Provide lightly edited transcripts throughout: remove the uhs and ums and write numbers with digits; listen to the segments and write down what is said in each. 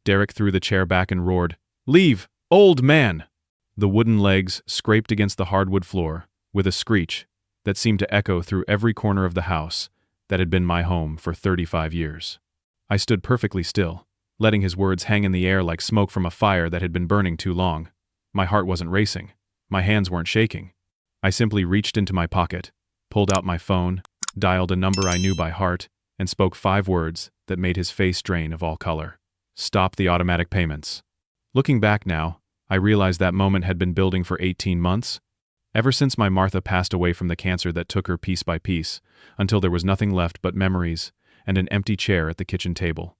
Derek threw the chair back and roared, "Leave, old man!" The wooden legs scraped against the hardwood floor with a screech that seemed to echo through every corner of the house that had been my home for 35 years. I stood perfectly still, letting his words hang in the air like smoke from a fire that had been burning too long. My heart wasn't racing. My hands weren't shaking. I simply reached into my pocket, pulled out my phone, dialed a number I knew by heart, and spoke 5 words that made his face drain of all color. "Stop the automatic payments." Looking back now, I realized that moment had been building for 18 months. Ever since my Martha passed away from the cancer that took her piece by piece, until there was nothing left but memories and an empty chair at the kitchen table.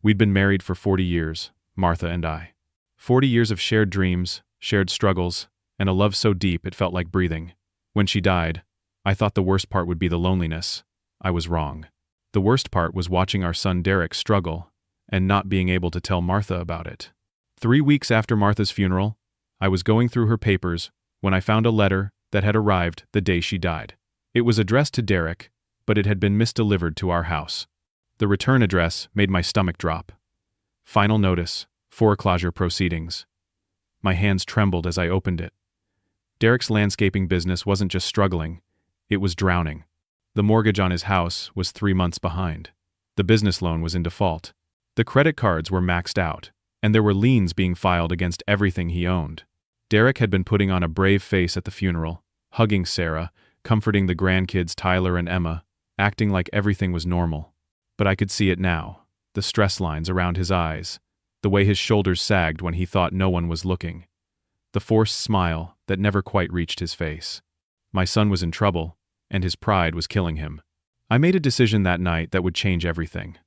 We'd been married for 40 years, Martha and I. 40 years of shared dreams, shared struggles, and a love so deep it felt like breathing. When she died, I thought the worst part would be the loneliness. I was wrong. The worst part was watching our son Derek struggle and not being able to tell Martha about it. 3 weeks after Martha's funeral, I was going through her papers when I found a letter that had arrived the day she died. It was addressed to Derek, but it had been misdelivered to our house. The return address made my stomach drop. Final notice, foreclosure proceedings. My hands trembled as I opened it. Derek's landscaping business wasn't just struggling, it was drowning. The mortgage on his house was 3 months behind. The business loan was in default. The credit cards were maxed out, and there were liens being filed against everything he owned. Derek had been putting on a brave face at the funeral, hugging Sarah, comforting the grandkids Tyler and Emma, acting like everything was normal. But I could see it now, the stress lines around his eyes, the way his shoulders sagged when he thought no one was looking, the forced smile that never quite reached his face. My son was in trouble, and his pride was killing him. I made a decision that night that would change everything.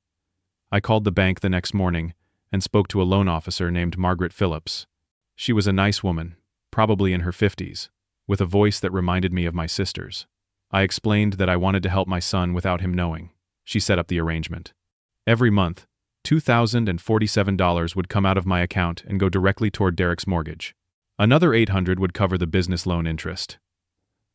I called the bank the next morning and spoke to a loan officer named Margaret Phillips. She was a nice woman, probably in her 50s, with a voice that reminded me of my sister's. I explained that I wanted to help my son without him knowing. She set up the arrangement. Every month, $2,047 would come out of my account and go directly toward Derek's mortgage. Another $800 would cover the business loan interest.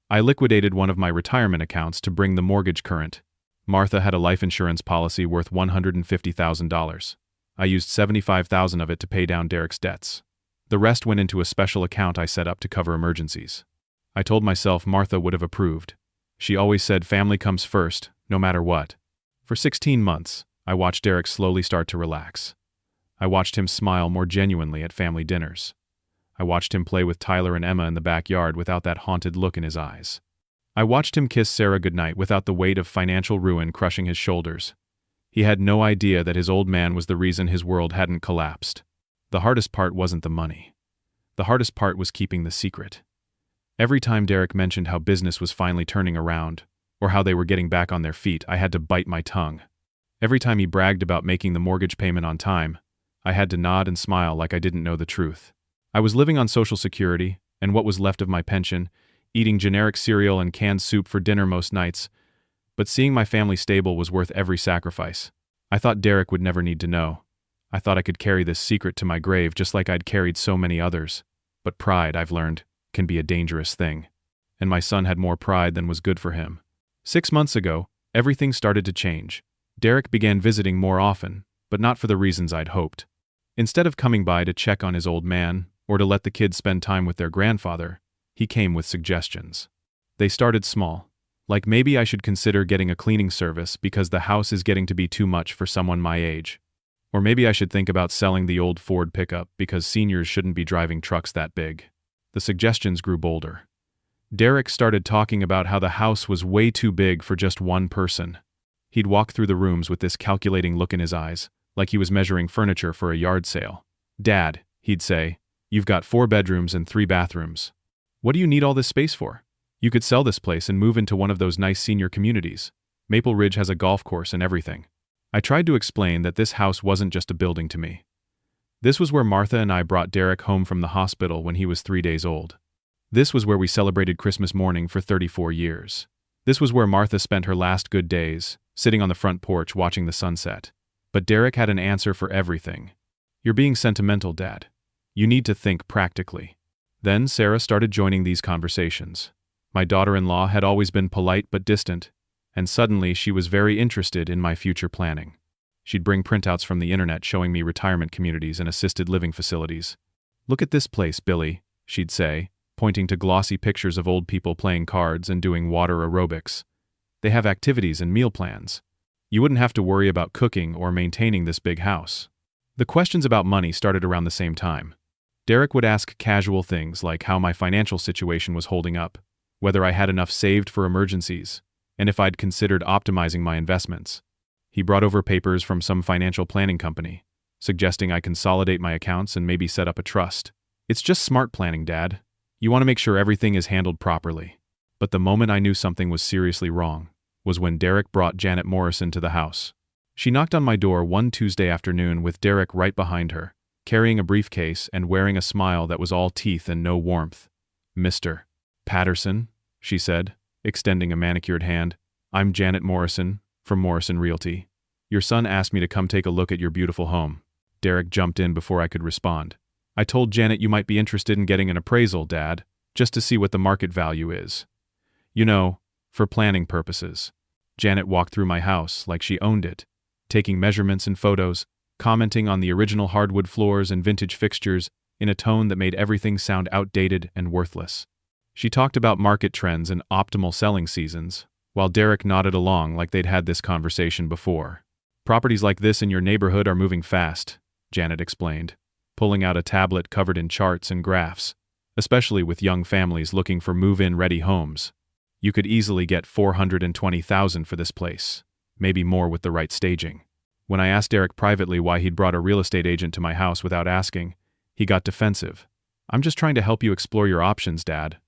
I liquidated one of my retirement accounts to bring the mortgage current. Martha had a life insurance policy worth $150,000. I used $75,000 of it to pay down Derek's debts. The rest went into a special account I set up to cover emergencies. I told myself Martha would have approved. She always said family comes first, no matter what. For 16 months, I watched Derek slowly start to relax. I watched him smile more genuinely at family dinners. I watched him play with Tyler and Emma in the backyard without that haunted look in his eyes. I watched him kiss Sarah goodnight without the weight of financial ruin crushing his shoulders. He had no idea that his old man was the reason his world hadn't collapsed. The hardest part wasn't the money. The hardest part was keeping the secret. Every time Derek mentioned how business was finally turning around, or how they were getting back on their feet, I had to bite my tongue. Every time he bragged about making the mortgage payment on time, I had to nod and smile like I didn't know the truth. I was living on Social Security, and what was left of my pension, eating generic cereal and canned soup for dinner most nights, but seeing my family stable was worth every sacrifice. I thought Derek would never need to know. I thought I could carry this secret to my grave just like I'd carried so many others. But pride, I've learned, can be a dangerous thing. And my son had more pride than was good for him. 6 months ago, everything started to change. Derek began visiting more often, but not for the reasons I'd hoped. Instead of coming by to check on his old man, or to let the kids spend time with their grandfather, he came with suggestions. They started small, like maybe I should consider getting a cleaning service because the house is getting to be too much for someone my age. Or maybe I should think about selling the old Ford pickup because seniors shouldn't be driving trucks that big. The suggestions grew bolder. Derek started talking about how the house was way too big for just one person. He'd walk through the rooms with this calculating look in his eyes, like he was measuring furniture for a yard sale. "Dad," he'd say, "you've got 4 bedrooms and 3 bathrooms. What do you need all this space for? You could sell this place and move into one of those nice senior communities. Maple Ridge has a golf course and everything." I tried to explain that this house wasn't just a building to me. This was where Martha and I brought Derek home from the hospital when he was 3 days old. This was where we celebrated Christmas morning for 34 years. This was where Martha spent her last good days, sitting on the front porch watching the sunset. But Derek had an answer for everything. "You're being sentimental, Dad. You need to think practically." Then Sarah started joining these conversations. My daughter-in-law had always been polite but distant, and suddenly she was very interested in my future planning. She'd bring printouts from the internet showing me retirement communities and assisted living facilities. "Look at this place, Billy," she'd say, pointing to glossy pictures of old people playing cards and doing water aerobics. "They have activities and meal plans. You wouldn't have to worry about cooking or maintaining this big house." The questions about money started around the same time. Derek would ask casual things like how my financial situation was holding up, whether I had enough saved for emergencies, and if I'd considered optimizing my investments. He brought over papers from some financial planning company, suggesting I consolidate my accounts and maybe set up a trust. "It's just smart planning, Dad. You want to make sure everything is handled properly." But the moment I knew something was seriously wrong was when Derek brought Janet Morrison to the house. She knocked on my door one Tuesday afternoon with Derek right behind her, carrying a briefcase and wearing a smile that was all teeth and no warmth. "Mr. Patterson," she said, extending a manicured hand. "I'm Janet Morrison, from Morrison Realty. Your son asked me to come take a look at your beautiful home." Derek jumped in before I could respond. "I told Janet you might be interested in getting an appraisal, Dad, just to see what the market value is. You know, for planning purposes." Janet walked through my house like she owned it, taking measurements and photos, commenting on the original hardwood floors and vintage fixtures in a tone that made everything sound outdated and worthless. She talked about market trends and optimal selling seasons, while Derek nodded along like they'd had this conversation before. "Properties like this in your neighborhood are moving fast," Janet explained, pulling out a tablet covered in charts and graphs, especially with young families looking for move-in ready homes. "You could easily get $420,000 for this place, maybe more with the right staging." When I asked Derek privately why he'd brought a real estate agent to my house without asking, he got defensive. "I'm just trying to help you explore your options, Dad.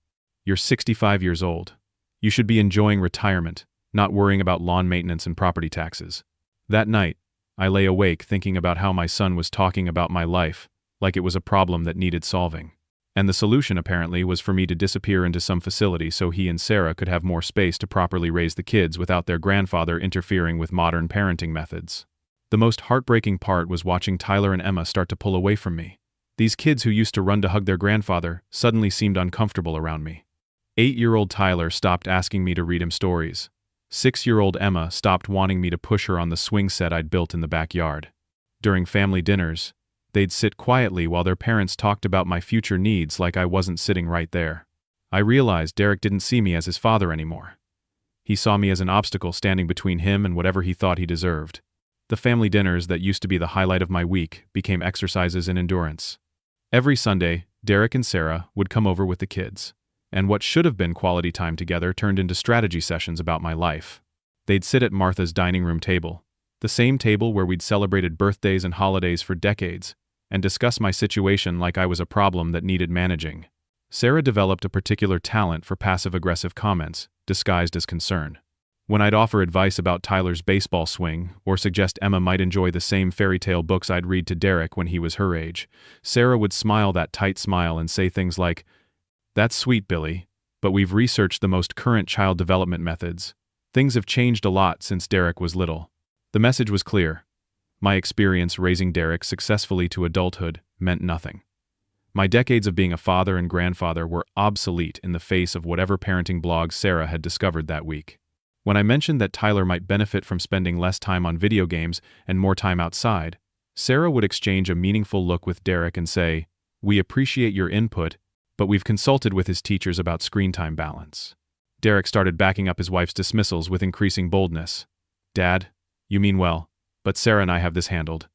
You're 65 years old. You should be enjoying retirement, not worrying about lawn maintenance and property taxes." That night, I lay awake thinking about how my son was talking about my life like it was a problem that needed solving. And the solution, apparently, was for me to disappear into some facility so he and Sarah could have more space to properly raise the kids without their grandfather interfering with modern parenting methods. The most heartbreaking part was watching Tyler and Emma start to pull away from me. These kids who used to run to hug their grandfather suddenly seemed uncomfortable around me. 8-year-old Tyler stopped asking me to read him stories. 6-year-old Emma stopped wanting me to push her on the swing set I'd built in the backyard. During family dinners, they'd sit quietly while their parents talked about my future needs like I wasn't sitting right there. I realized Derek didn't see me as his father anymore. He saw me as an obstacle standing between him and whatever he thought he deserved. The family dinners that used to be the highlight of my week became exercises in endurance. Every Sunday, Derek and Sarah would come over with the kids, and what should have been quality time together turned into strategy sessions about my life. They'd sit at Martha's dining room table, the same table where we'd celebrated birthdays and holidays for decades, and discuss my situation like I was a problem that needed managing. Sarah developed a particular talent for passive-aggressive comments, disguised as concern. When I'd offer advice about Tyler's baseball swing, or suggest Emma might enjoy the same fairy tale books I'd read to Derek when he was her age, Sarah would smile that tight smile and say things like, "That's sweet, Billy, but we've researched the most current child development methods. Things have changed a lot since Derek was little." The message was clear. My experience raising Derek successfully to adulthood meant nothing. My decades of being a father and grandfather were obsolete in the face of whatever parenting blogs Sarah had discovered that week. When I mentioned that Tyler might benefit from spending less time on video games and more time outside, Sarah would exchange a meaningful look with Derek and say, "We appreciate your input, but we've consulted with his teachers about screen time balance." Derek started backing up his wife's dismissals with increasing boldness. "Dad, you mean well, but Sarah and I have this handled.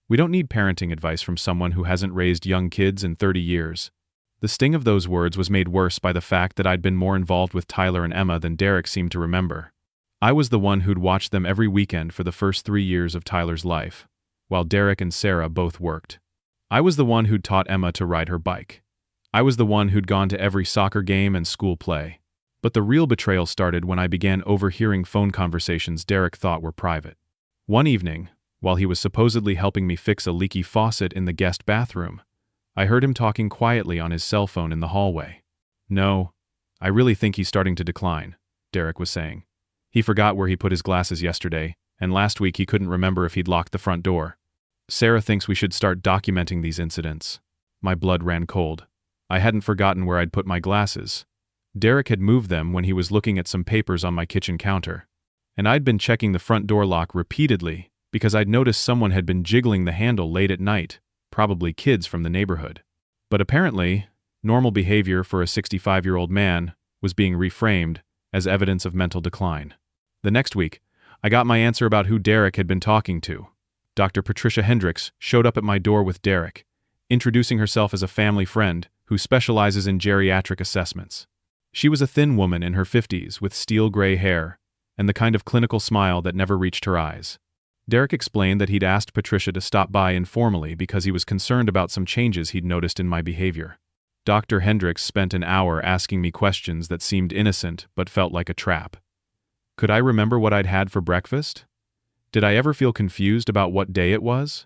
We don't need parenting advice from someone who hasn't raised young kids in 30 years. The sting of those words was made worse by the fact that I'd been more involved with Tyler and Emma than Derek seemed to remember. I was the one who'd watched them every weekend for the first 3 years of Tyler's life, while Derek and Sarah both worked. I was the one who'd taught Emma to ride her bike. I was the one who'd gone to every soccer game and school play. But the real betrayal started when I began overhearing phone conversations Derek thought were private. One evening, while he was supposedly helping me fix a leaky faucet in the guest bathroom, I heard him talking quietly on his cell phone in the hallway. "No, I really think he's starting to decline," Derek was saying. "He forgot where he put his glasses yesterday, and last week he couldn't remember if he'd locked the front door. Sarah thinks we should start documenting these incidents." My blood ran cold. I hadn't forgotten where I'd put my glasses. Derek had moved them when he was looking at some papers on my kitchen counter. And I'd been checking the front door lock repeatedly because I'd noticed someone had been jiggling the handle late at night, probably kids from the neighborhood. But apparently, normal behavior for a 65-year-old man was being reframed as evidence of mental decline. The next week, I got my answer about who Derek had been talking to. Dr. Patricia Hendricks showed up at my door with Derek, introducing herself as a family friend who specializes in geriatric assessments. She was a thin woman in her 50s with steel gray hair and the kind of clinical smile that never reached her eyes. Derek explained that he'd asked Patricia to stop by informally because he was concerned about some changes he'd noticed in my behavior. Dr. Hendricks spent an hour asking me questions that seemed innocent but felt like a trap. Could I remember what I'd had for breakfast? Did I ever feel confused about what day it was?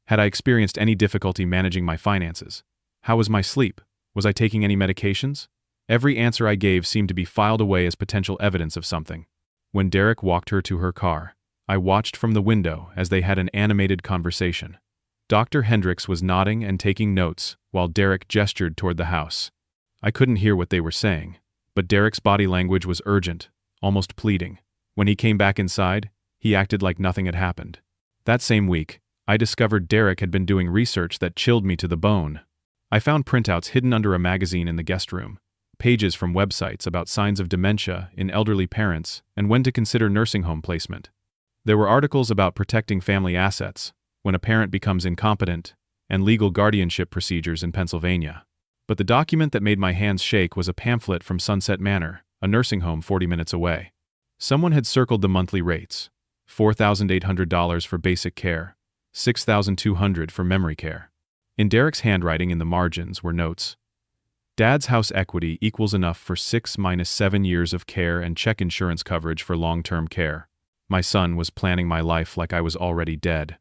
Had I experienced any difficulty managing my finances? How was my sleep? Was I taking any medications? Every answer I gave seemed to be filed away as potential evidence of something. When Derek walked her to her car, I watched from the window as they had an animated conversation. Dr. Hendricks was nodding and taking notes while Derek gestured toward the house. I couldn't hear what they were saying, but Derek's body language was urgent, almost pleading. When he came back inside, he acted like nothing had happened. That same week, I discovered Derek had been doing research that chilled me to the bone. I found printouts hidden under a magazine in the guest room, pages from websites about signs of dementia in elderly parents and when to consider nursing home placement. There were articles about protecting family assets when a parent becomes incompetent and legal guardianship procedures in Pennsylvania. But the document that made my hands shake was a pamphlet from Sunset Manor, a nursing home 40 minutes away. Someone had circled the monthly rates: $4,800 for basic care, $6,200 for memory care. In Derek's handwriting in the margins were notes. Dad's house equity equals enough for 6-7 years of care and check insurance coverage for long-term care. My son was planning my life like I was already dead.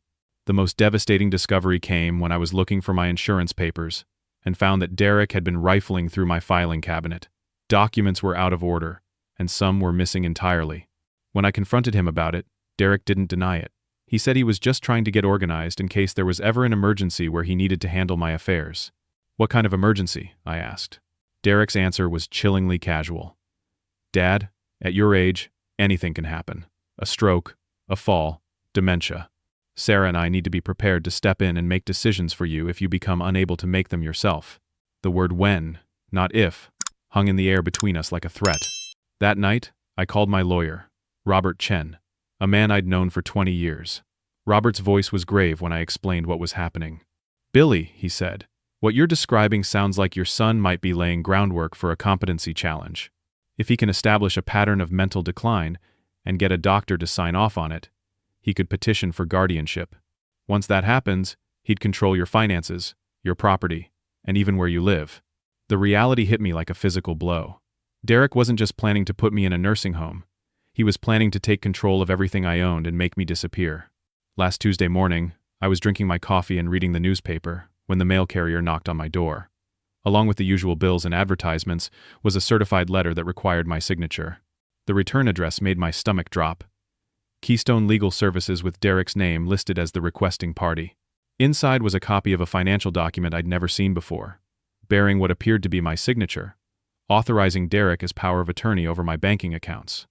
The most devastating discovery came when I was looking for my insurance papers and found that Derek had been rifling through my filing cabinet. Documents were out of order, and some were missing entirely. When I confronted him about it, Derek didn't deny it. He said he was just trying to get organized in case there was ever an emergency where he needed to handle my affairs. What kind of emergency? I asked. Derek's answer was chillingly casual. Dad, at your age, anything can happen. A stroke, a fall, dementia. Sarah and I need to be prepared to step in and make decisions for you if you become unable to make them yourself. The word when, not if, hung in the air between us like a threat. That night, I called my lawyer, Robert Chen, a man I'd known for 20 years. Robert's voice was grave when I explained what was happening. Billy, he said, what you're describing sounds like your son might be laying groundwork for a competency challenge. If he can establish a pattern of mental decline and get a doctor to sign off on it, he could petition for guardianship. Once that happens, he'd control your finances, your property, and even where you live. The reality hit me like a physical blow. Derek wasn't just planning to put me in a nursing home. He was planning to take control of everything I owned and make me disappear. Last Tuesday morning, I was drinking my coffee and reading the newspaper when the mail carrier knocked on my door. Along with the usual bills and advertisements was a certified letter that required my signature. The return address made my stomach drop. Keystone Legal Services with Derek's name listed as the requesting party. Inside was a copy of a financial document I'd never seen before, bearing what appeared to be my signature, authorizing Derek as power of attorney over my banking accounts.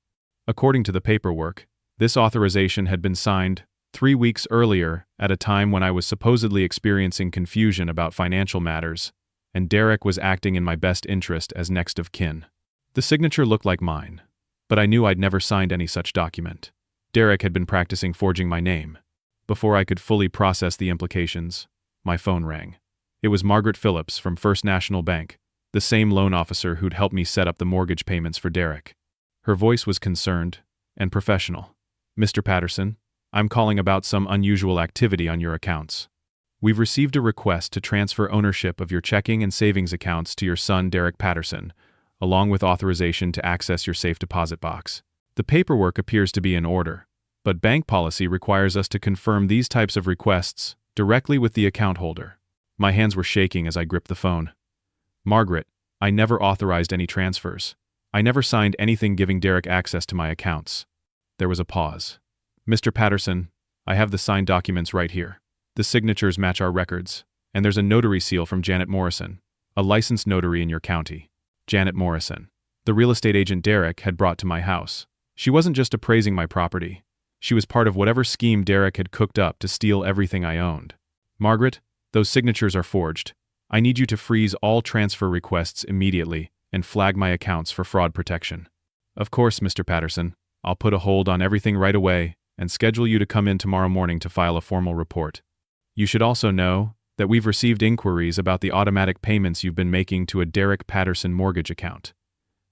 According to the paperwork, this authorization had been signed 3 weeks earlier at a time when I was supposedly experiencing confusion about financial matters, and Derek was acting in my best interest as next of kin. The signature looked like mine, but I knew I'd never signed any such document. Derek had been practicing forging my name. Before I could fully process the implications, my phone rang. It was Margaret Phillips from First National Bank, the same loan officer who'd helped me set up the mortgage payments for Derek. Her voice was concerned and professional. Mr. Patterson, I'm calling about some unusual activity on your accounts. We've received a request to transfer ownership of your checking and savings accounts to your son Derek Patterson, along with authorization to access your safe deposit box. The paperwork appears to be in order, but bank policy requires us to confirm these types of requests directly with the account holder. My hands were shaking as I gripped the phone. Margaret, I never authorized any transfers. I never signed anything giving Derek access to my accounts. There was a pause. Mr. Patterson, I have the signed documents right here. The signatures match our records, and there's a notary seal from Janet Morrison, a licensed notary in your county. Janet Morrison, the real estate agent Derek had brought to my house. She wasn't just appraising my property. She was part of whatever scheme Derek had cooked up to steal everything I owned. Margaret, those signatures are forged. I need you to freeze all transfer requests immediately and flag my accounts for fraud protection. Of course, Mr. Patterson. I'll put a hold on everything right away and schedule you to come in tomorrow morning to file a formal report. You should also know that we've received inquiries about the automatic payments you've been making to a Derek Patterson mortgage account.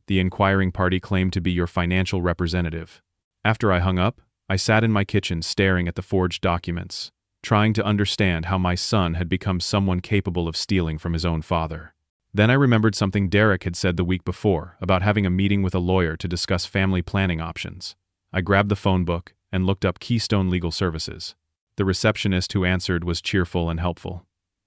The inquiring party claimed to be your financial representative. After I hung up, I sat in my kitchen staring at the forged documents, trying to understand how my son had become someone capable of stealing from his own father. Then I remembered something Derek had said the week before about having a meeting with a lawyer to discuss family planning options. I grabbed the phone book and looked up Keystone Legal Services. The receptionist who answered was cheerful and helpful.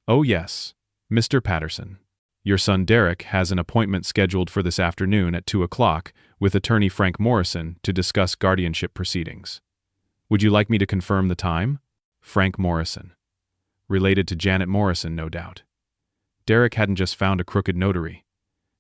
"Oh yes, Mr. Patterson. Your son Derek has an appointment scheduled for this afternoon at 2 o'clock with attorney Frank Morrison to discuss guardianship proceedings. Would you like me to confirm the time?" Frank Morrison. Related to Janet Morrison, no doubt. Derek hadn't just found a crooked notary.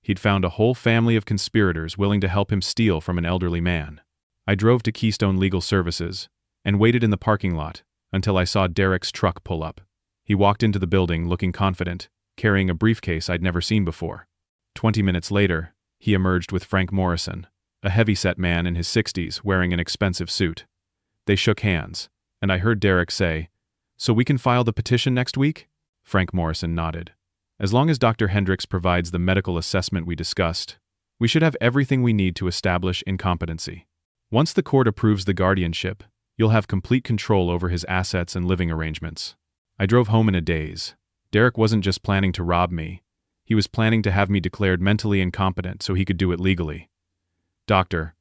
He'd found a whole family of conspirators willing to help him steal from an elderly man. I drove to Keystone Legal Services and waited in the parking lot until I saw Derek's truck pull up. He walked into the building looking confident, carrying a briefcase I'd never seen before. 20 minutes later, he emerged with Frank Morrison, a heavy-set man in his 60s wearing an expensive suit. They shook hands, and I heard Derek say, "So we can file the petition next week?" Frank Morrison nodded. "As long as Dr. Hendricks provides the medical assessment we discussed, we should have everything we need to establish incompetency. Once the court approves the guardianship, you'll have complete control over his assets and living arrangements." I drove home in a daze. Derek wasn't just planning to rob me. He was planning to have me declared mentally incompetent so he could do it legally. Dr.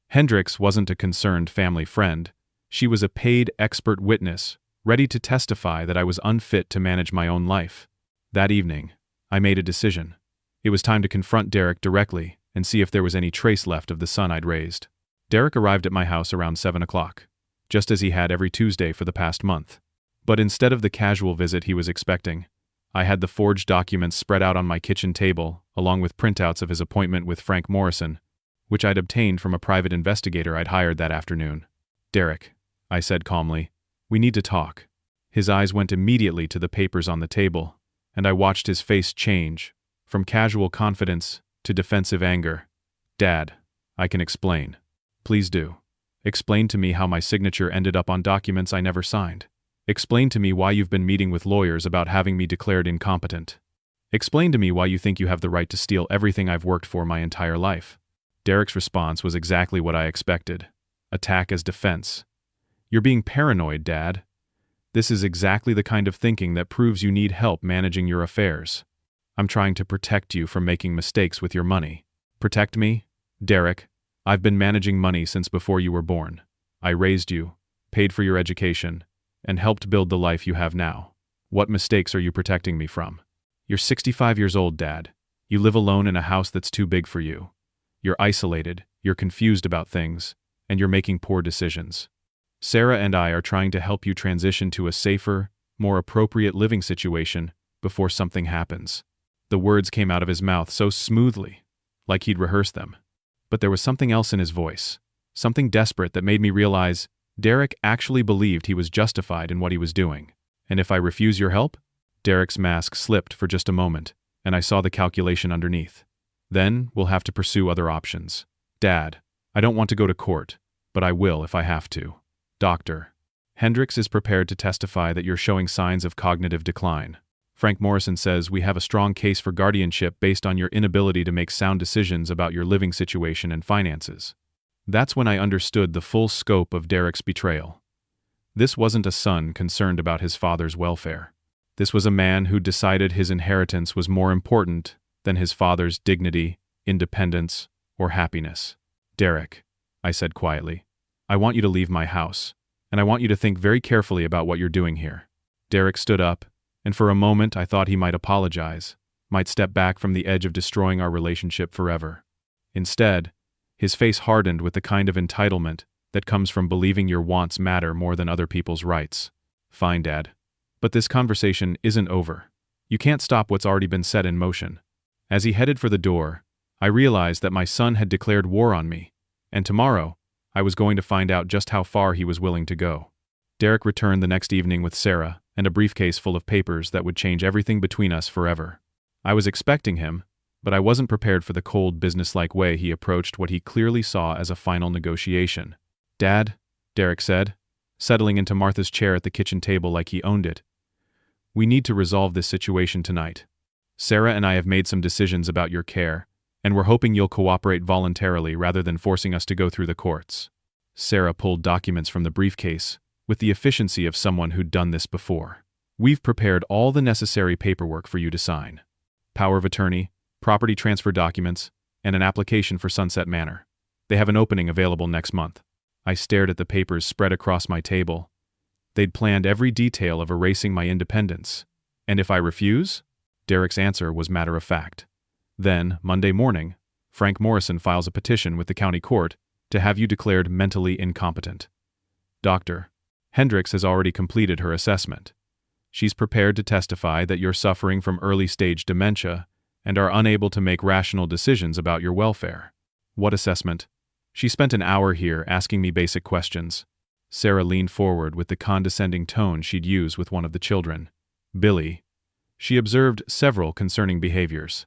Hendricks wasn't a concerned family friend. She was a paid expert witness, ready to testify that I was unfit to manage my own life. That evening, I made a decision. It was time to confront Derek directly and see if there was any trace left of the son I'd raised. Derek arrived at my house around 7 o'clock, just as he had every Tuesday for the past month. But instead of the casual visit he was expecting, I had the forged documents spread out on my kitchen table, along with printouts of his appointment with Frank Morrison, which I'd obtained from a private investigator I'd hired that afternoon. "Derek," I said calmly, "we need to talk." His eyes went immediately to the papers on the table, and I watched his face change, from casual confidence to defensive anger. "Dad, I can explain." "Please do. Explain to me how my signature ended up on documents I never signed. Explain to me why you've been meeting with lawyers about having me declared incompetent. Explain to me why you think you have the right to steal everything I've worked for my entire life." Derek's response was exactly what I expected. Attack as defense. "You're being paranoid, Dad. This is exactly the kind of thinking that proves you need help managing your affairs. I'm trying to protect you from making mistakes with your money." "Protect me? Derek, I've been managing money since before you were born. I raised you, paid for your education, and helped build the life you have now. What mistakes are you protecting me from?" "You're 65 years old, Dad. You live alone in a house that's too big for you. You're isolated, you're confused about things, and you're making poor decisions. Sarah and I are trying to help you transition to a safer, more appropriate living situation before something happens." The words came out of his mouth so smoothly, like he'd rehearsed them. But there was something else in his voice, something desperate that made me realize Derek actually believed he was justified in what he was doing. "And if I refuse your help?" Derek's mask slipped for just a moment, and I saw the calculation underneath. "Then we'll have to pursue other options. Dad, I don't want to go to court, but I will if I have to. Dr. Hendricks is prepared to testify that you're showing signs of cognitive decline. Frank Morrison says we have a strong case for guardianship based on your inability to make sound decisions about your living situation and finances." That's when I understood the full scope of Derek's betrayal. This wasn't a son concerned about his father's welfare. This was a man who decided his inheritance was more important than his father's dignity, independence, or happiness. "Derek," I said quietly, "I want you to leave my house, and I want you to think very carefully about what you're doing here." Derek stood up, and for a moment I thought he might apologize, might step back from the edge of destroying our relationship forever. Instead, his face hardened with the kind of entitlement that comes from believing your wants matter more than other people's rights. "Fine, Dad. But this conversation isn't over. You can't stop what's already been set in motion." As he headed for the door, I realized that my son had declared war on me, and tomorrow, I was going to find out just how far he was willing to go. Derek returned the next evening with Sarah and a briefcase full of papers that would change everything between us forever. I was expecting him, but I wasn't prepared for the cold, businesslike way he approached what he clearly saw as a final negotiation. "Dad," Derek said, settling into Martha's chair at the kitchen table like he owned it, "we need to resolve this situation tonight. Sarah and I have made some decisions about your care, and we're hoping you'll cooperate voluntarily rather than forcing us to go through the courts." Sarah pulled documents from the briefcase with the efficiency of someone who'd done this before. "We've prepared all the necessary paperwork for you to sign. Power of attorney, property transfer documents, and an application for Sunset Manor. They have an opening available next month." I stared at the papers spread across my table. They'd planned every detail of erasing my independence. "And if I refuse?" Derek's answer was matter-of-fact. "Then, Monday morning, Frank Morrison files a petition with the county court to have you declared mentally incompetent. Dr. Hendricks has already completed her assessment. She's prepared to testify that you're suffering from early-stage dementia and are unable to make rational decisions about your welfare." "What assessment?" She spent an hour here asking me basic questions. Sarah leaned forward with the condescending tone she'd use with one of the children. "Billy." She observed several concerning behaviors.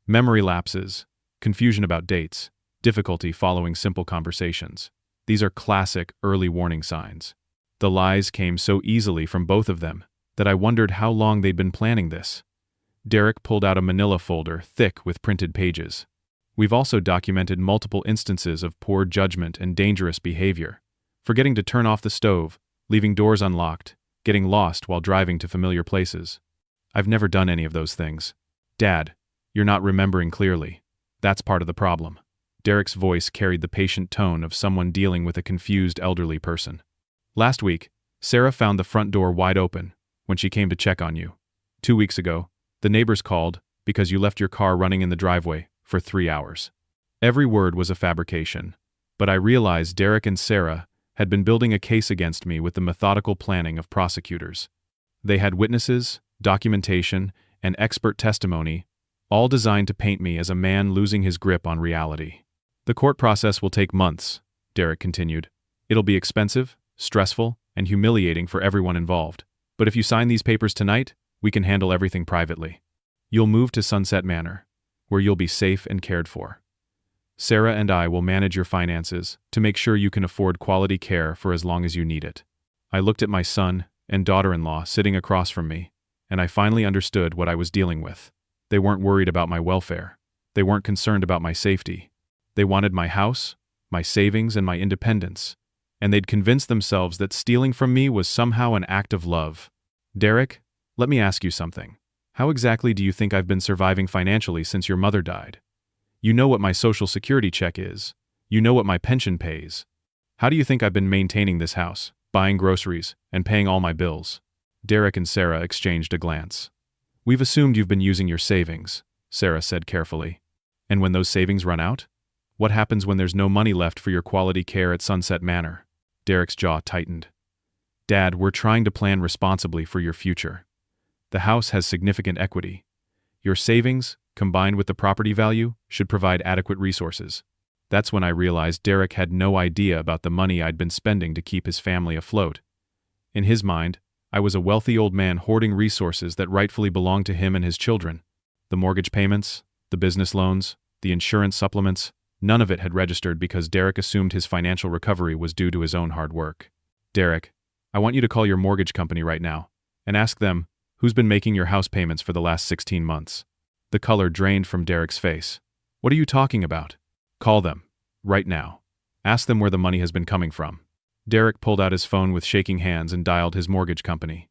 Memory lapses, confusion about dates, difficulty following simple conversations. These are classic early warning signs. The lies came so easily from both of them that I wondered how long they'd been planning this. Derek pulled out a manila folder thick with printed pages. "We've also documented multiple instances of poor judgment and dangerous behavior. Forgetting to turn off the stove, leaving doors unlocked, getting lost while driving to familiar places. I've never done any of those things." "Dad, you're not remembering clearly. That's part of the problem." Derek's voice carried the patient tone of someone dealing with a confused elderly person. "Last week, Sarah found the front door wide open when she came to check on you. 2 weeks ago, the neighbors called because you left your car running in the driveway for 3 hours. Every word was a fabrication, but I realized Derek and Sarah had been building a case against me with the methodical planning of prosecutors. They had witnesses, documentation, and expert testimony, all designed to paint me as a man losing his grip on reality. "The court process will take months," Derek continued. "It'll be expensive, stressful, and humiliating for everyone involved. But if you sign these papers tonight, we can handle everything privately. You'll move to Sunset Manor, where you'll be safe and cared for. Sarah and I will manage your finances to make sure you can afford quality care for as long as you need it." I looked at my son and daughter-in-law sitting across from me, and I finally understood what I was dealing with. They weren't worried about my welfare. They weren't concerned about my safety. They wanted my house, my savings, and my independence, and they'd convinced themselves that stealing from me was somehow an act of love. "Derek, let me ask you something. How exactly do you think I've been surviving financially since your mother died? You know what my Social Security check is. You know what my pension pays. How do you think I've been maintaining this house, buying groceries, and paying all my bills?" Derek and Sarah exchanged a glance. "We've assumed you've been using your savings," Sarah said carefully. "And when those savings run out? What happens when there's no money left for your quality care at Sunset Manor?" Derek's jaw tightened. "Dad, we're trying to plan responsibly for your future. The house has significant equity. Your savings, combined with the property value, should provide adequate resources." That's when I realized Derek had no idea about the money I'd been spending to keep his family afloat. In his mind, I was a wealthy old man hoarding resources that rightfully belonged to him and his children. The mortgage payments, the business loans, the insurance supplements, none of it had registered because Derek assumed his financial recovery was due to his own hard work. "Derek, I want you to call your mortgage company right now and ask them who's been making your house payments for the last 16 months. The color drained from Derek's face. "What are you talking about?" "Call them. Right now. Ask them where the money has been coming from." Derek pulled out his phone with shaking hands and dialed his mortgage company.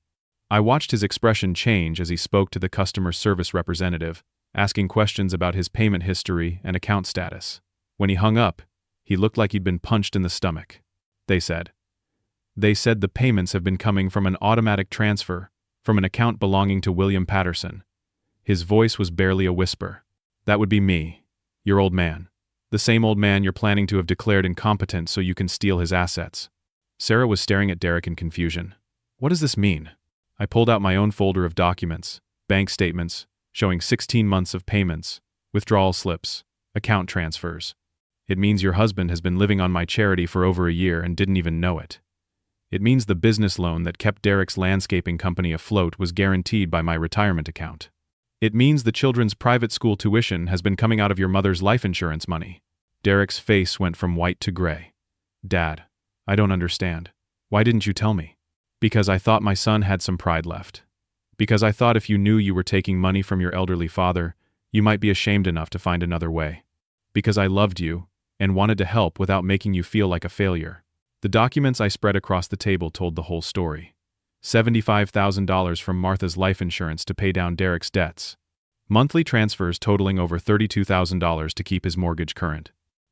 I watched his expression change as he spoke to the customer service representative, asking questions about his payment history and account status. When he hung up, he looked like he'd been punched in the stomach. They said the payments have been coming from an automatic transfer from an account belonging to William Patterson. His voice was barely a whisper. "That would be me, your old man. The same old man you're planning to have declared incompetent so you can steal his assets." Sarah was staring at Derek in confusion. "What does this mean?" I pulled out my own folder of documents, bank statements, showing 16 months of payments, withdrawal slips, account transfers. It means your husband has been living on my charity for over a year and didn't even know it. It means the business loan that kept Derek's landscaping company afloat was guaranteed by my retirement account. It means the children's private school tuition has been coming out of your mother's life insurance money. Derek's face went from white to gray. Dad, I don't understand. Why didn't you tell me? Because I thought my son had some pride left. Because I thought if you knew you were taking money from your elderly father, you might be ashamed enough to find another way. Because I loved you and wanted to help without making you feel like a failure. The documents I spread across the table told the whole story. $75,000 from Martha's life insurance to pay down Derek's debts. Monthly transfers totaling over $32,000 to keep his mortgage current.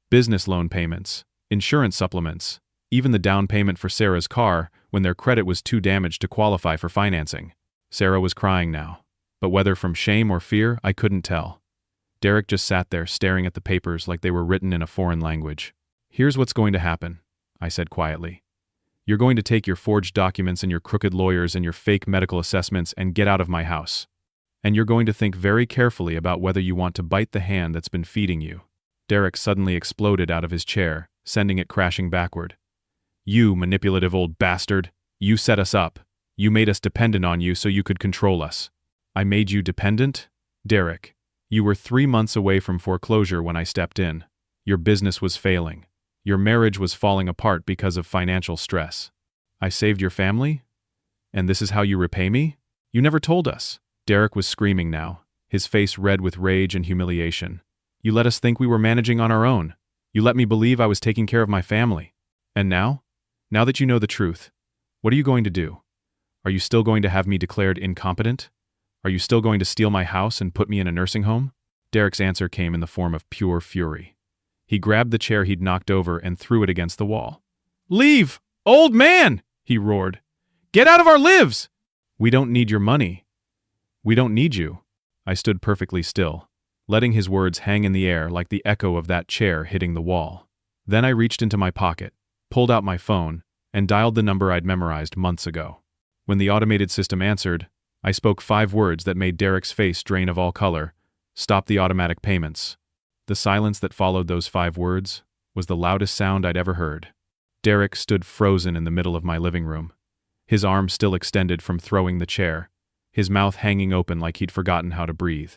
Business loan payments, insurance supplements, even the down payment for Sarah's car when their credit was too damaged to qualify for financing. Sarah was crying now, but whether from shame or fear, I couldn't tell. Derek just sat there staring at the papers like they were written in a foreign language. Here's what's going to happen, I said quietly. You're going to take your forged documents and your crooked lawyers and your fake medical assessments and get out of my house. And you're going to think very carefully about whether you want to bite the hand that's been feeding you. Derek suddenly exploded out of his chair, sending it crashing backward. You manipulative old bastard. You set us up. You made us dependent on you so you could control us. I made you dependent? Derek, you were 3 months away from foreclosure when I stepped in. Your business was failing. Your marriage was falling apart because of financial stress. I saved your family? And this is how you repay me? You never told us. Derek was screaming now, his face red with rage and humiliation. You let us think we were managing on our own. You let me believe I was taking care of my family. And now? Now that you know the truth, what are you going to do? Are you still going to have me declared incompetent? Are you still going to steal my house and put me in a nursing home? Derek's answer came in the form of pure fury. He grabbed the chair he'd knocked over and threw it against the wall. Leave, old man, he roared. Get out of our lives! We don't need your money. We don't need you. I stood perfectly still, letting his words hang in the air like the echo of that chair hitting the wall. Then I reached into my pocket, pulled out my phone, and dialed the number I'd memorized months ago. When the automated system answered, I spoke 5 words that made Derek's face drain of all color. Stop the automatic payments. The silence that followed those 5 words was the loudest sound I'd ever heard. Derek stood frozen in the middle of my living room, his arm still extended from throwing the chair, his mouth hanging open like he'd forgotten how to breathe.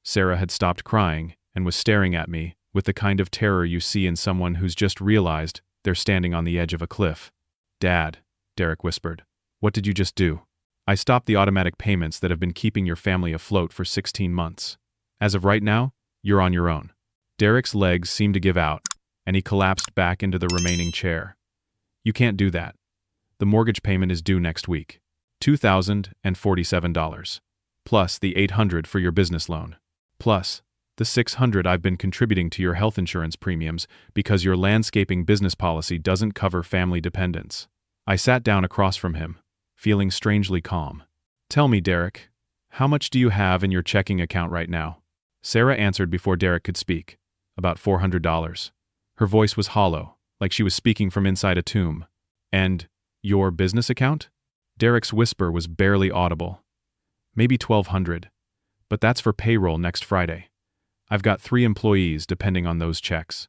Sarah had stopped crying and was staring at me with the kind of terror you see in someone who's just realized they're standing on the edge of a cliff. Dad, Derek whispered, what did you just do? I stopped the automatic payments that have been keeping your family afloat for 16 months. As of right now, you're on your own. Derek's legs seemed to give out, and he collapsed back into the remaining chair. You can't do that. The mortgage payment is due next week. $2,047. Plus the $800 for your business loan. Plus the $600 I've been contributing to your health insurance premiums because your landscaping business policy doesn't cover family dependents. I sat down across from him, feeling strangely calm. Tell me, Derek, how much do you have in your checking account right now? Sarah answered before Derek could speak. About $400. Her voice was hollow, like she was speaking from inside a tomb. And your business account? Derek's whisper was barely audible. Maybe $1,200, but that's for payroll next Friday. I've got 3 employees depending on those checks.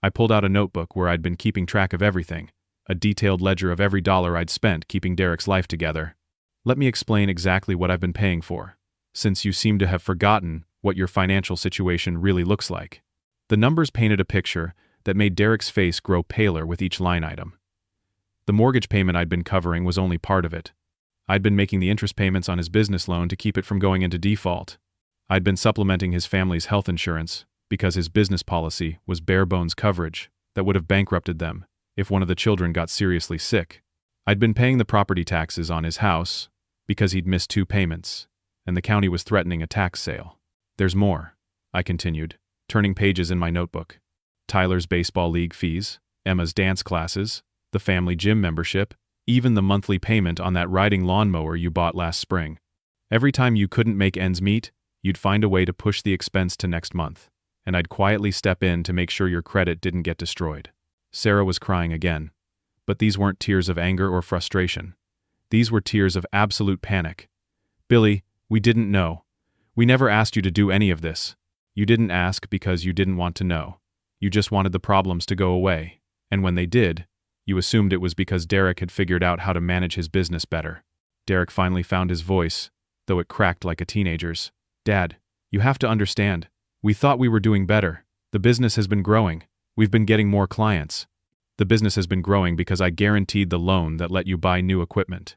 I pulled out a notebook where I'd been keeping track of everything, a detailed ledger of every dollar I'd spent keeping Derek's life together. Let me explain exactly what I've been paying for, since you seem to have forgotten what your financial situation really looks like. The numbers painted a picture that made Derek's face grow paler with each line item. The mortgage payment I'd been covering was only part of it. I'd been making the interest payments on his business loan to keep it from going into default. I'd been supplementing his family's health insurance because his business policy was bare-bones coverage that would have bankrupted them if one of the children got seriously sick. I'd been paying the property taxes on his house because he'd missed 2 payments, and the county was threatening a tax sale. There's more, I continued, turning pages in my notebook. Tyler's baseball league fees, Emma's dance classes, the family gym membership, even the monthly payment on that riding lawnmower you bought last spring. Every time you couldn't make ends meet, you'd find a way to push the expense to next month, and I'd quietly step in to make sure your credit didn't get destroyed. Sarah was crying again, but these weren't tears of anger or frustration. These were tears of absolute panic. Billy, we didn't know. We never asked you to do any of this. You didn't ask because you didn't want to know. You just wanted the problems to go away. And when they did, you assumed it was because Derek had figured out how to manage his business better. Derek finally found his voice, though it cracked like a teenager's. Dad, you have to understand. We thought we were doing better. The business has been growing. We've been getting more clients. The business has been growing because I guaranteed the loan that let you buy new equipment.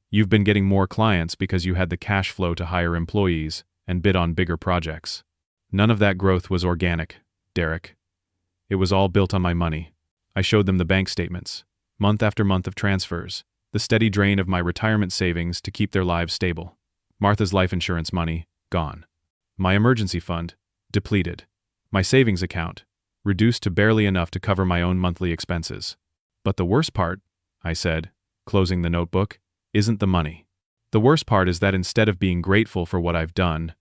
You've been getting more clients because you had the cash flow to hire employees and bid on bigger projects. None of that growth was organic, Derek. It was all built on my money. I showed them the bank statements, month after month of transfers, the steady drain of my retirement savings to keep their lives stable. Martha's life insurance money, gone. My emergency fund, depleted. My savings account, reduced to barely enough to cover my own monthly expenses. But the worst part, I said, closing the notebook, isn't the money. The worst part is that instead of being grateful for what I've done,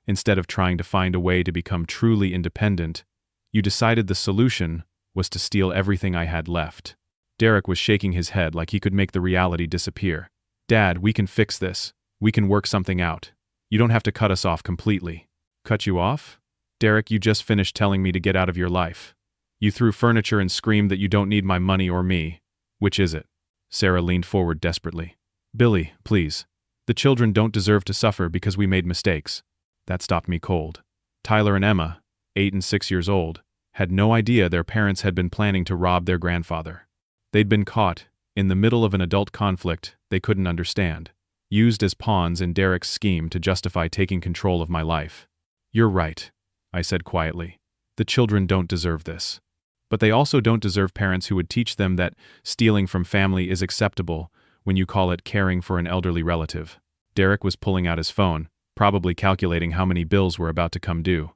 instead of trying to find a way to become truly independent, you decided the solution was to steal everything I had left. Derek was shaking his head like he could make the reality disappear. Dad, we can fix this. We can work something out. You don't have to cut us off completely. Cut you off? Derek, you just finished telling me to get out of your life. You threw furniture and screamed that you don't need my money or me. Which is it? Sarah leaned forward desperately. Billy, please. The children don't deserve to suffer because we made mistakes. That stopped me cold. Tyler and Emma, 8 and 6 years old, had no idea their parents had been planning to rob their grandfather. They'd been caught, in the middle of an adult conflict they couldn't understand, used as pawns in Derek's scheme to justify taking control of my life. You're right, I said quietly. The children don't deserve this. But they also don't deserve parents who would teach them that stealing from family is acceptable when you call it caring for an elderly relative. Derek was pulling out his phone, probably calculating how many bills were about to come due.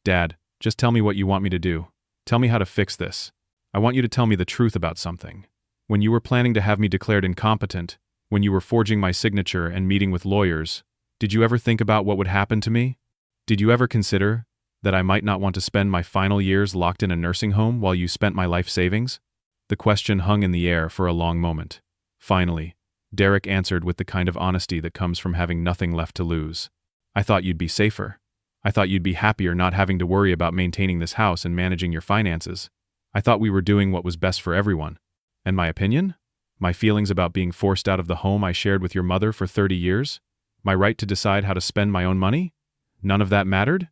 Dad, just tell me what you want me to do. Tell me how to fix this. I want you to tell me the truth about something. When you were planning to have me declared incompetent, when you were forging my signature and meeting with lawyers, did you ever think about what would happen to me? Did you ever consider that I might not want to spend my final years locked in a nursing home while you spent my life savings? The question hung in the air for a long moment. Finally, Derek answered with the kind of honesty that comes from having nothing left to lose. I thought you'd be safer. I thought you'd be happier not having to worry about maintaining this house and managing your finances. I thought we were doing what was best for everyone. And my opinion? My feelings about being forced out of the home I shared with your mother for 30 years? My right to decide how to spend my own money? None of that mattered?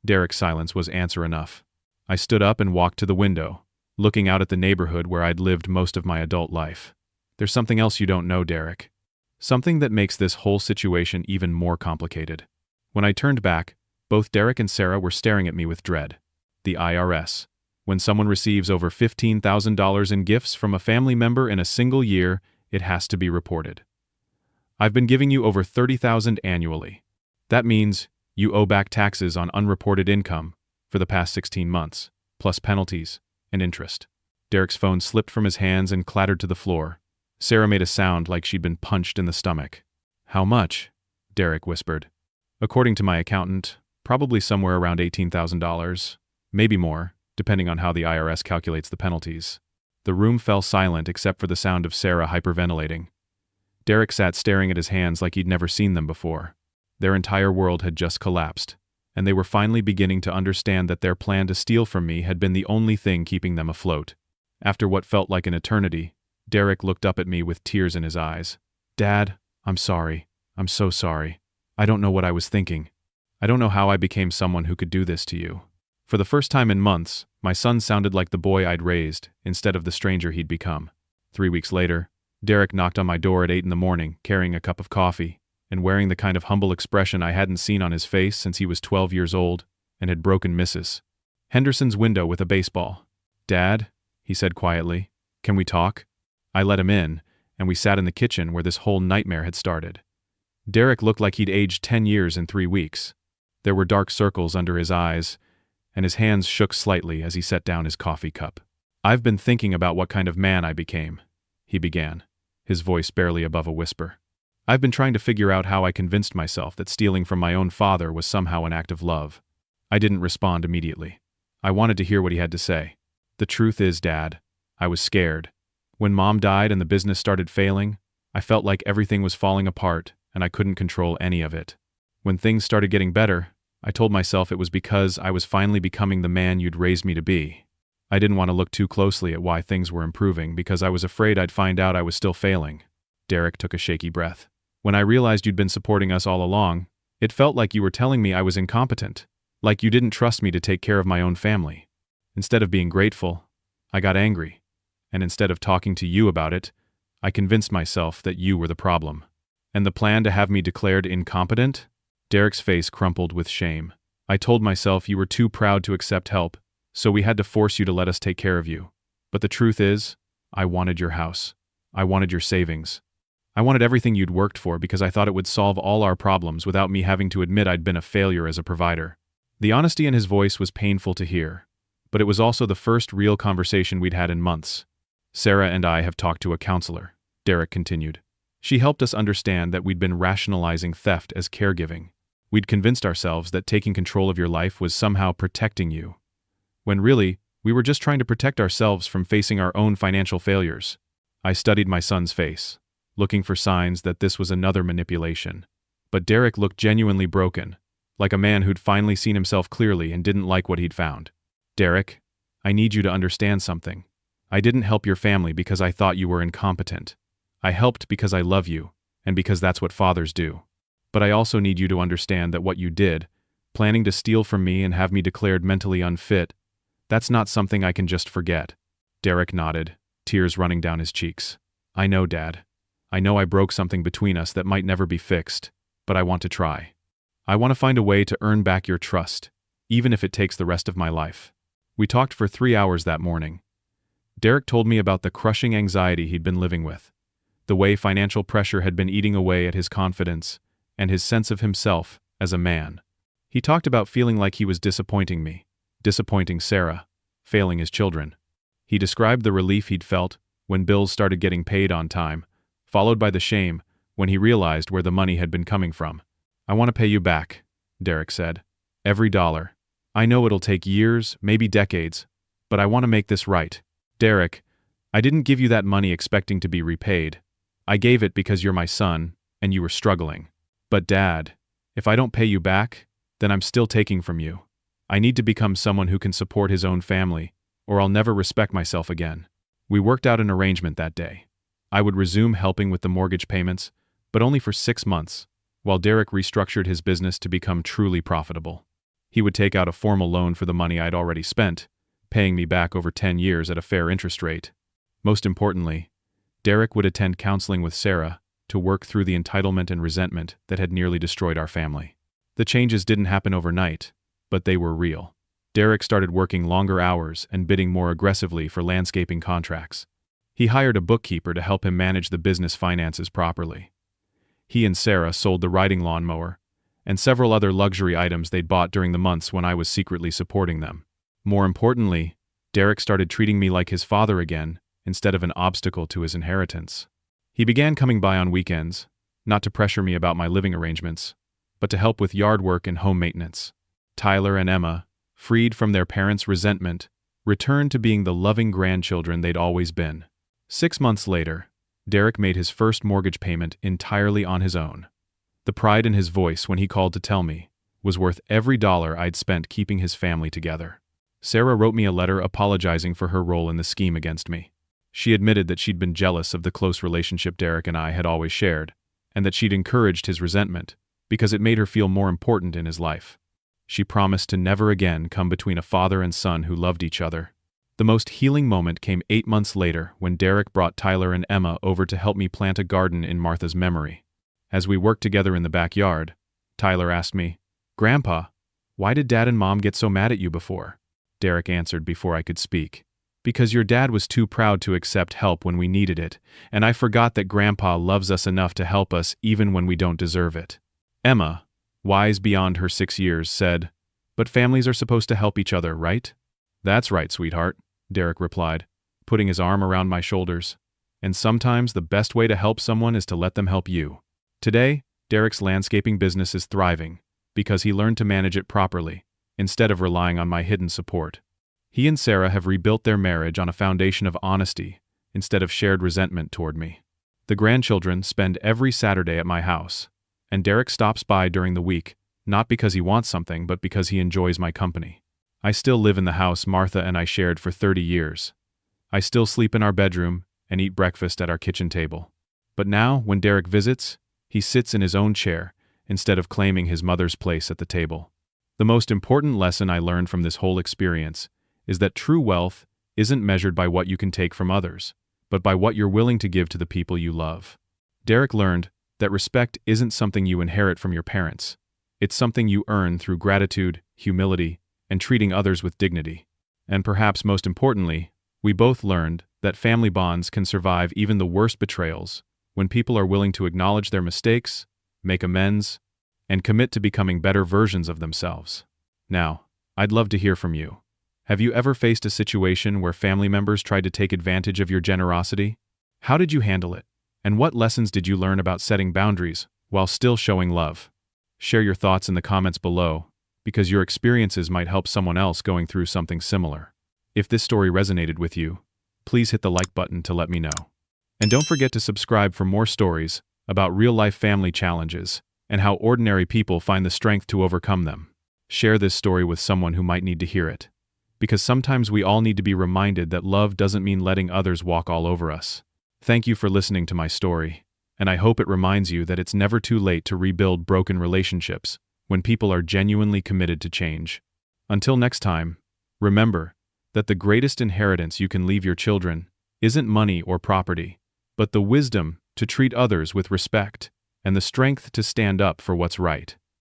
Derek's silence was answer enough. I stood up and walked to the window, looking out at the neighborhood where I'd lived most of my adult life. There's something else you don't know, Derek. Something that makes this whole situation even more complicated. When I turned back, both Derek and Sarah were staring at me with dread. The IRS. When someone receives over $15,000 in gifts from a family member in a single year, it has to be reported. I've been giving you over $30,000 annually. That means you owe back taxes on unreported income for the past 16 months, plus penalties and interest. Derek's phone slipped from his hands and clattered to the floor. Sarah made a sound like she'd been punched in the stomach. How much? Derek whispered. According to my accountant, probably somewhere around $18,000, maybe more, depending on how the IRS calculates the penalties. The room fell silent except for the sound of Sarah hyperventilating. Derek sat staring at his hands like he'd never seen them before. Their entire world had just collapsed, and they were finally beginning to understand that their plan to steal from me had been the only thing keeping them afloat. After what felt like an eternity, Derek looked up at me with tears in his eyes. Dad, I'm sorry. I'm so sorry. I don't know what I was thinking. I don't know how I became someone who could do this to you. For the first time in months, my son sounded like the boy I'd raised, instead of the stranger he'd become. 3 weeks later, Derek knocked on my door at 8 in the morning, carrying a cup of coffee, and wearing the kind of humble expression I hadn't seen on his face since he was 12 years old and had broken Mrs. Henderson's window with a baseball. Dad, he said quietly, can we talk? I let him in, and we sat in the kitchen where this whole nightmare had started. Derek looked like he'd aged 10 years in 3 weeks. There were dark circles under his eyes, and his hands shook slightly as he set down his coffee cup. I've been thinking about what kind of man I became, he began, his voice barely above a whisper. I've been trying to figure out how I convinced myself that stealing from my own father was somehow an act of love. I didn't respond immediately. I wanted to hear what he had to say. The truth is, Dad, I was scared. When Mom died and the business started failing, I felt like everything was falling apart and I couldn't control any of it. When things started getting better, I told myself it was because I was finally becoming the man you'd raised me to be. I didn't want to look too closely at why things were improving because I was afraid I'd find out I was still failing. Derek took a shaky breath. When I realized you'd been supporting us all along, it felt like you were telling me I was incompetent, like you didn't trust me to take care of my own family. Instead of being grateful, I got angry, and instead of talking to you about it, I convinced myself that you were the problem. And the plan to have me declared incompetent? Derek's face crumpled with shame. I told myself you were too proud to accept help, so we had to force you to let us take care of you. But the truth is, I wanted your house. I wanted your savings. I wanted everything you'd worked for because I thought it would solve all our problems without me having to admit I'd been a failure as a provider. The honesty in his voice was painful to hear, but it was also the first real conversation we'd had in months. Sarah and I have talked to a counselor, Derek continued. She helped us understand that we'd been rationalizing theft as caregiving. We'd convinced ourselves that taking control of your life was somehow protecting you, when really, we were just trying to protect ourselves from facing our own financial failures. I studied my son's face, looking for signs that this was another manipulation. But Derek looked genuinely broken, like a man who'd finally seen himself clearly and didn't like what he'd found. Derek, I need you to understand something. I didn't help your family because I thought you were incompetent. I helped because I love you, and because that's what fathers do. But I also need you to understand that what you did, planning to steal from me and have me declared mentally unfit, that's not something I can just forget. Derek nodded, tears running down his cheeks. I know, Dad. I know I broke something between us that might never be fixed, but I want to try. I want to find a way to earn back your trust, even if it takes the rest of my life. We talked for 3 hours that morning. Derek told me about the crushing anxiety he'd been living with, the way financial pressure had been eating away at his confidence and his sense of himself as a man. He talked about feeling like he was disappointing me, disappointing Sarah, failing his children. He described the relief he'd felt when bills started getting paid on time, followed by the shame when he realized where the money had been coming from. I want to pay you back, Derek said. Every dollar. I know it'll take years, maybe decades, but I want to make this right. Derek, I didn't give you that money expecting to be repaid. I gave it because you're my son, and you were struggling. But Dad, if I don't pay you back, then I'm still taking from you. I need to become someone who can support his own family, or I'll never respect myself again. We worked out an arrangement that day. I would resume helping with the mortgage payments, but only for 6 months, while Derek restructured his business to become truly profitable. He would take out a formal loan for the money I'd already spent, paying me back over 10 years at a fair interest rate. Most importantly, Derek would attend counseling with Sarah to work through the entitlement and resentment that had nearly destroyed our family. The changes didn't happen overnight, but they were real. Derek started working longer hours and bidding more aggressively for landscaping contracts. He hired a bookkeeper to help him manage the business finances properly. He and Sarah sold the riding lawnmower and several other luxury items they'd bought during the months when I was secretly supporting them. More importantly, Derek started treating me like his father again instead of an obstacle to his inheritance. He began coming by on weekends, not to pressure me about my living arrangements, but to help with yard work and home maintenance. Tyler and Emma, freed from their parents' resentment, returned to being the loving grandchildren they'd always been. 6 months later, Derek made his first mortgage payment entirely on his own. The pride in his voice when he called to tell me was worth every dollar I'd spent keeping his family together. Sarah wrote me a letter apologizing for her role in the scheme against me. She admitted that she'd been jealous of the close relationship Derek and I had always shared, and that she'd encouraged his resentment because it made her feel more important in his life. She promised to never again come between a father and son who loved each other. The most healing moment came 8 months later when Derek brought Tyler and Emma over to help me plant a garden in Martha's memory. As we worked together in the backyard, Tyler asked me, "Grandpa, why did Dad and Mom get so mad at you before?" Derek answered before I could speak. "Because your dad was too proud to accept help when we needed it, and I forgot that Grandpa loves us enough to help us even when we don't deserve it." Emma, wise beyond her 6 years, said, "But families are supposed to help each other, right?" "That's right, sweetheart," Derek replied, putting his arm around my shoulders. "And sometimes the best way to help someone is to let them help you." Today, Derek's landscaping business is thriving because he learned to manage it properly, instead of relying on my hidden support. He and Sarah have rebuilt their marriage on a foundation of honesty instead of shared resentment toward me. The grandchildren spend every Saturday at my house, and Derek stops by during the week, not because he wants something but because he enjoys my company. I still live in the house Martha and I shared for 30 years. I still sleep in our bedroom and eat breakfast at our kitchen table. But now, when Derek visits, he sits in his own chair instead of claiming his mother's place at the table. The most important lesson I learned from this whole experience is that true wealth isn't measured by what you can take from others, but by what you're willing to give to the people you love. Derek learned that respect isn't something you inherit from your parents. It's something you earn through gratitude, humility, and treating others with dignity. And perhaps most importantly, we both learned that family bonds can survive even the worst betrayals when people are willing to acknowledge their mistakes, make amends, and commit to becoming better versions of themselves. Now, I'd love to hear from you. Have you ever faced a situation where family members tried to take advantage of your generosity? How did you handle it? And what lessons did you learn about setting boundaries while still showing love? Share your thoughts in the comments below, because your experiences might help someone else going through something similar. If this story resonated with you, please hit the like button to let me know. And don't forget to subscribe for more stories about real-life family challenges and how ordinary people find the strength to overcome them. Share this story with someone who might need to hear it, because sometimes we all need to be reminded that love doesn't mean letting others walk all over us. Thank you for listening to my story, and I hope it reminds you that it's never too late to rebuild broken relationships when people are genuinely committed to change. Until next time, remember that the greatest inheritance you can leave your children isn't money or property, but the wisdom to treat others with respect and the strength to stand up for what's right.